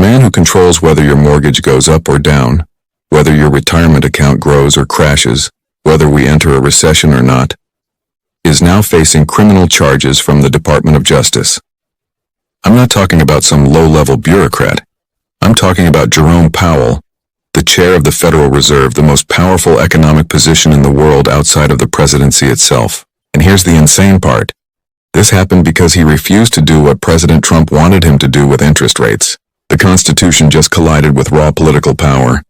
man who controls whether your mortgage goes up or down, whether your retirement account grows or crashes, whether we enter a recession or not, is now facing criminal charges from the Department of Justice. I'm not talking about some low-level bureaucrat. I'm talking about Jerome Powell, the chair of the Federal Reserve, the most powerful economic position in the world outside of the presidency itself. And here's the insane part. This happened because he refused to do what President Trump wanted him to do with interest rates. The Constitution just collided with raw political power,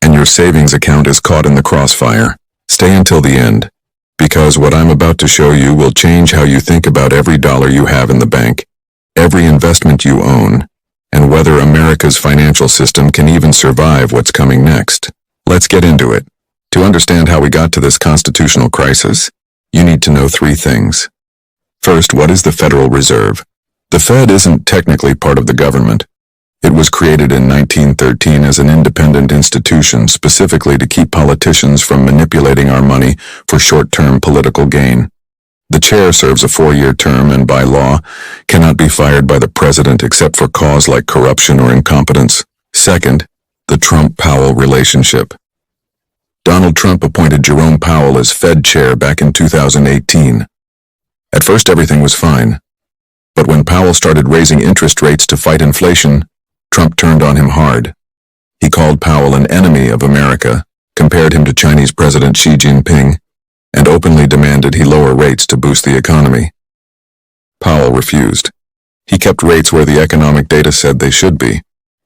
and your savings account is caught in the crossfire. Stay until the end, because what I'm about to show you will change how you think about every dollar you have in the bank, every investment you own, and whether America's financial system can even survive what's coming next. Let's get into it. To understand how we got to this constitutional crisis, you need to know three things. First, what is the Federal Reserve? The Fed isn't technically part of the government. It was created in 1913 as an independent institution specifically to keep politicians from manipulating our money for short-term political gain. The chair serves a 4-year term and, by law, cannot be fired by the president except for cause like corruption or incompetence. Second, the Trump-Powell relationship. Donald Trump appointed Jerome Powell as Fed chair back in 2018. At first everything was fine, but when Powell started raising interest rates to fight inflation, Trump turned on him hard. He called Powell an enemy of America, compared him to Chinese President Xi Jinping, and openly demanded he lower rates to boost the economy. Powell refused. He kept rates where the economic data said they should be.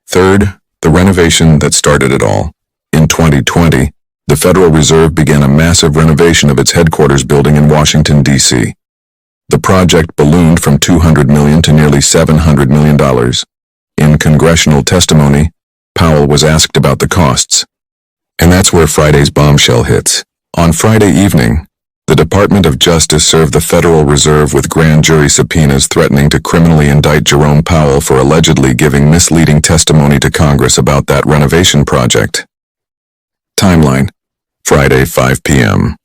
Third, the renovation that started it all. In 2020, the Federal Reserve began a massive renovation of its headquarters building in Washington, D.C. The project ballooned from $200 million to nearly $700 million. In congressional testimony, Powell was asked about the costs. And that's where Friday's bombshell hits. On Friday evening, the Department of Justice served the Federal Reserve with grand jury subpoenas threatening to criminally indict Jerome Powell for allegedly giving misleading testimony to Congress about that renovation project. Timeline: Friday, 5 p.m.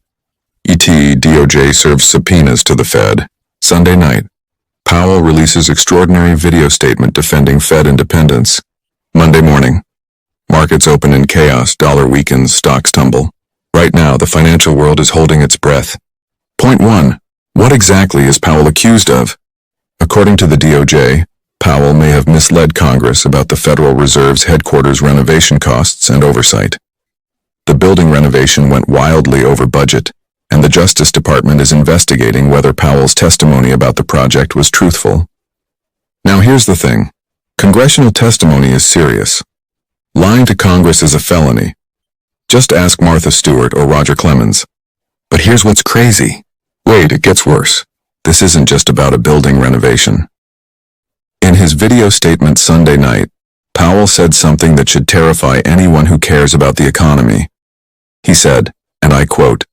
ET DOJ serves subpoenas to the Fed. Sunday night, Powell releases extraordinary video statement defending Fed independence. Monday morning, markets open in chaos, dollar weakens, stocks tumble. Right now, the financial world is holding its breath. Point 1. What exactly is Powell accused of? According to the DOJ, Powell may have misled Congress about the Federal Reserve's headquarters renovation costs and oversight. The building renovation went wildly over budget, and the Justice Department is investigating whether Powell's testimony about the project was truthful. Now here's the thing. Congressional testimony is serious. Lying to Congress is a felony. Just ask Martha Stewart or Roger Clemens. But here's what's crazy. Wait, it gets worse. This isn't just about a building renovation. In his video statement Sunday night, Powell said something that should terrify anyone who cares about the economy. He said, and I quote,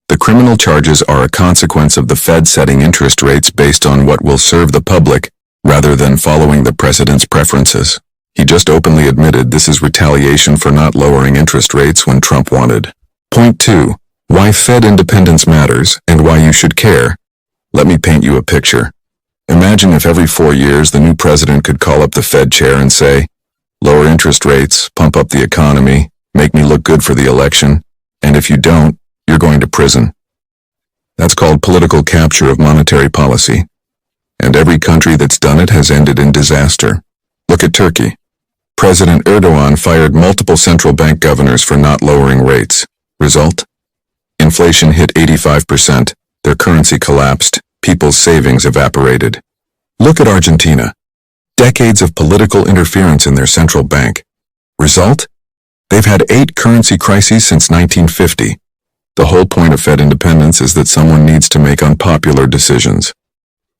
"The criminal charges are a consequence of the Fed setting interest rates based on what will serve the public rather than following the president's preferences." He just openly admitted this is retaliation for not lowering interest rates when Trump wanted. Point 2. Why Fed independence matters and why you should care. Let me paint you a picture. Imagine if every 4 years the new president could call up the Fed chair and say, "Lower interest rates, pump up the economy, make me look good for the election, and if you don't, you're going to prison." That's called political capture of monetary policy. And every country that's done it has ended in disaster. Look at Turkey. President Erdogan fired multiple central bank governors for not lowering rates. Result? Inflation hit 85%, their currency collapsed, people's savings evaporated. Look at Argentina. Decades of political interference in their central bank. Result? They've had 8 currency crises since 1950. The whole point of Fed independence is that someone needs to make unpopular decisions.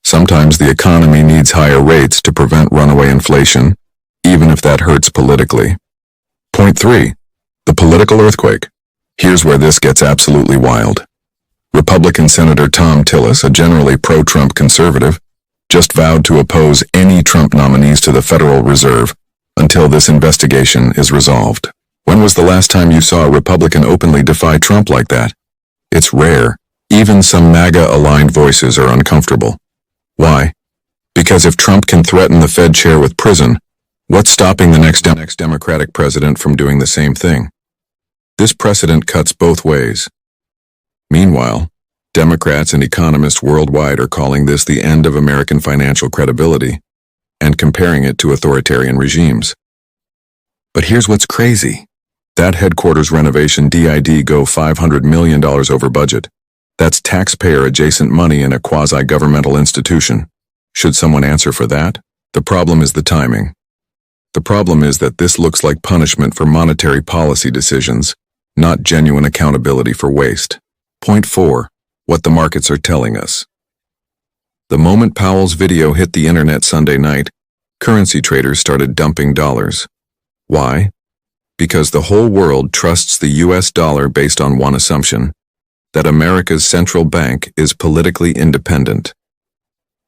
Sometimes the economy needs higher rates to prevent runaway inflation, even if that hurts politically. Point 3. The political earthquake. Here's where this gets absolutely wild. Republican Senator Tom Tillis, a generally pro-Trump conservative, just vowed to oppose any Trump nominees to the Federal Reserve until this investigation is resolved. When was the last time you saw a Republican openly defy Trump like that? It's rare. Even some MAGA-aligned voices are uncomfortable. Why? Because if Trump can threaten the Fed chair with prison, What's stopping the next Democratic president from doing the same thing? This precedent cuts both ways. Meanwhile, Democrats and economists worldwide are calling this the end of American financial credibility and comparing it to authoritarian regimes. But here's what's crazy. That headquarters renovation did go $500 million over budget. That's taxpayer-adjacent money in a quasi-governmental institution. Should someone answer for that? The problem is the timing. The problem is that this looks like punishment for monetary policy decisions, not genuine accountability for waste. Point 4. What the markets are telling us. The moment Powell's video hit the internet Sunday night, currency traders started dumping dollars. Why? Because the whole world trusts the US dollar based on one assumption, that America's central bank is politically independent.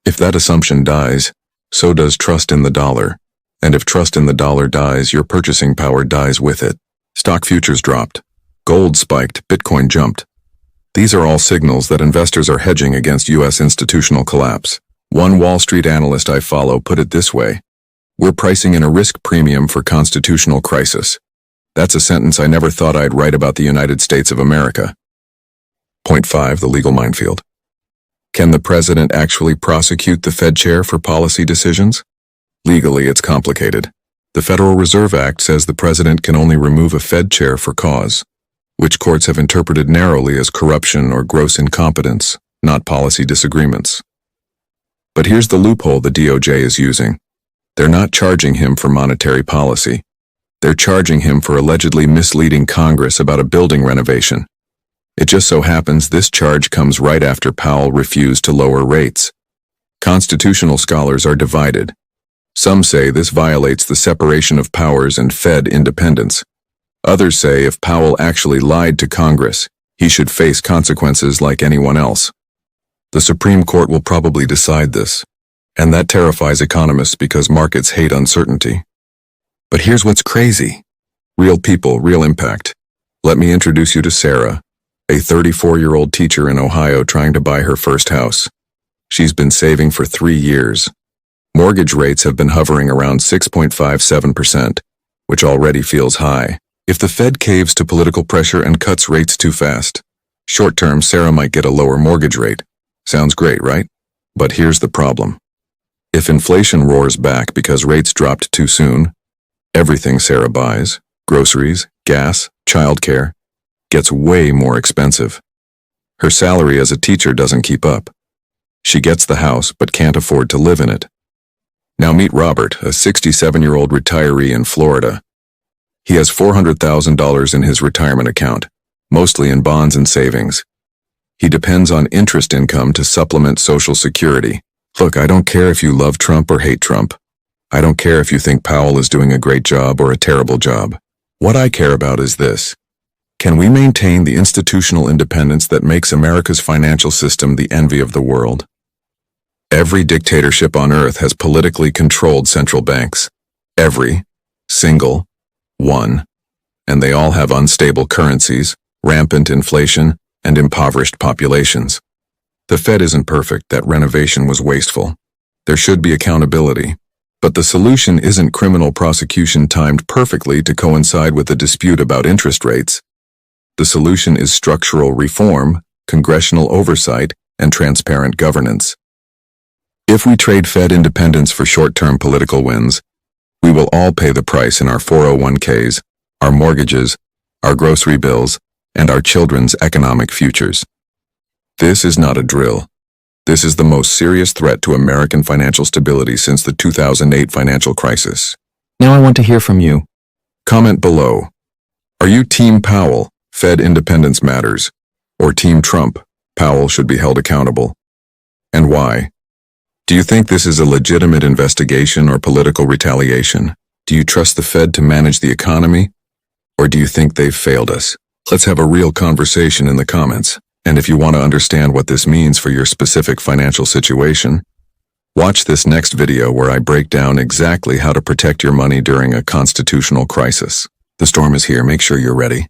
If that assumption dies, so does trust in the dollar. And if trust in the dollar dies, your purchasing power dies with it. Stock futures dropped. Gold spiked. Bitcoin jumped. These are all signals that investors are hedging against U.S. institutional collapse. One Wall Street analyst I follow put it this way: "We're pricing in a risk premium for constitutional crisis." That's a sentence I never thought I'd write about the United States of America. Point 5. The legal minefield. Can the president actually prosecute the Fed chair for policy decisions? Legally, it's complicated. The Federal Reserve Act says the president can only remove a Fed chair for cause, which courts have interpreted narrowly as corruption or gross incompetence, not policy disagreements. But here's the loophole the DOJ is using. They're not charging him for monetary policy. They're charging him for allegedly misleading Congress about a building renovation. It just so happens this charge comes right after Powell refused to lower rates. Constitutional scholars are divided. Some say this violates the separation of powers and Fed independence. Others say if Powell actually lied to Congress, he should face consequences like anyone else. The Supreme Court will probably decide this, and that terrifies economists because markets hate uncertainty. But here's what's crazy. Real people, real impact. Let me introduce you to Sarah, a 34-year-old teacher in Ohio trying to buy her first house. She's been saving for 3 years. Mortgage rates have been hovering around 6.57%, which already feels high. If the Fed caves to political pressure and cuts rates too fast, short-term Sarah might get a lower mortgage rate. Sounds great, right? But here's the problem. If inflation roars back because rates dropped too soon, everything Sarah buys, groceries, gas, childcare, gets way more expensive. Her salary as a teacher doesn't keep up. She gets the house but can't afford to live in it. Now meet Robert, a 67-year-old retiree in Florida. He has $400,000 in his retirement account, mostly in bonds and savings. He depends on interest income to supplement Social Security. Look, I don't care if you love Trump or hate Trump. I don't care if you think Powell is doing a great job or a terrible job. What I care about is this. Can we maintain the institutional independence that makes America's financial system the envy of the world? Every dictatorship on earth has politically controlled central banks. Every single one. And they all have unstable currencies, rampant inflation, and impoverished populations. The Fed isn't perfect. That renovation was wasteful. There should be accountability. But the solution isn't criminal prosecution timed perfectly to coincide with a dispute about interest rates. The solution is structural reform, congressional oversight, and transparent governance. If we trade Fed independence for short-term political wins, we will all pay the price in our 401ks, our mortgages, our grocery bills, and our children's economic futures. This is not a drill. This is the most serious threat to American financial stability since the 2008 financial crisis. Now I want to hear from you. Comment below. Are you Team Powell, Fed independence matters, or Team Trump, Powell should be held accountable? And why? Do you think this is a legitimate investigation or political retaliation? Do you trust the Fed to manage the economy? Or do you think they've failed us? Let's have a real conversation in the comments. And if you want to understand what this means for your specific financial situation, watch this next video where I break down exactly how to protect your money during a constitutional crisis. The storm is here. Make sure you're ready.